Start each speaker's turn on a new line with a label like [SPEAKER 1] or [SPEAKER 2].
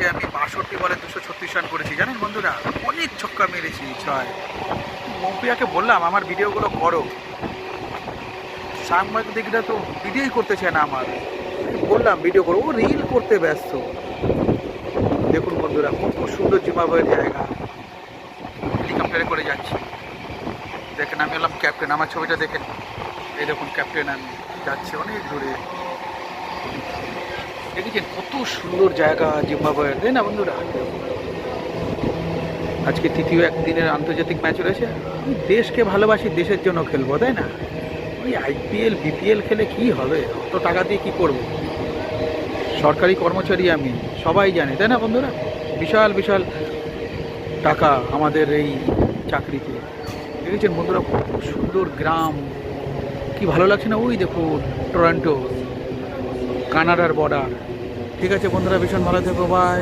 [SPEAKER 1] ম্যাচে আমি 62 বলে 236 রান করেছি, জানেন বন্ধুরা, অনেক ছক্কা মেরেছি ছয়। মৌপিয়াকে বললাম আমার ভিডিওগুলো করো, সাংবাদিকরা তো ভিডিওই করতে চায় না আমার। বললাম ভিডিও করো, ও রিল করতে ব্যস্ত। দেখুন বন্ধুরা, কত সুন্দর জিম্বাবুয়ের জায়গা। হেলিকপ্টারে করে যাচ্ছি, দেখেন আমি হলাম ক্যাপ্টেন, আমার ছবিটা দেখেন, এই দেখুন ক্যাপ্টেন, আমি যাচ্ছি অনেক দূরে। দেখেছেন কত সুন্দর জায়গা জিম্বাবুয়ের, তাই না বন্ধুরা? আজকে তৃতীয় একদিনের আন্তর্জাতিক ম্যাচ রয়েছে। আমি দেশকে ভালোবাসি, দেশের জন্য খেলবো, তাই না? ওই আইপিএল বিপিএল খেলে কি হবে, অত টাকা দিয়ে কি করব? সরকারি কর্মচারী আমি, সবাই জানে, তাই না বন্ধুরা? বিশাল বিশাল টাকা আমাদের এই চাকরিতে। দেখেছেন বন্ধুরা কত সুন্দর গ্রাম, কি ভালো লাগছে না? ওই দেখুন টরন্টো, কানাডার বর্ডার। ঠিক আছে বন্ধুরা, ভীষণ ভালো থেকো, বাই।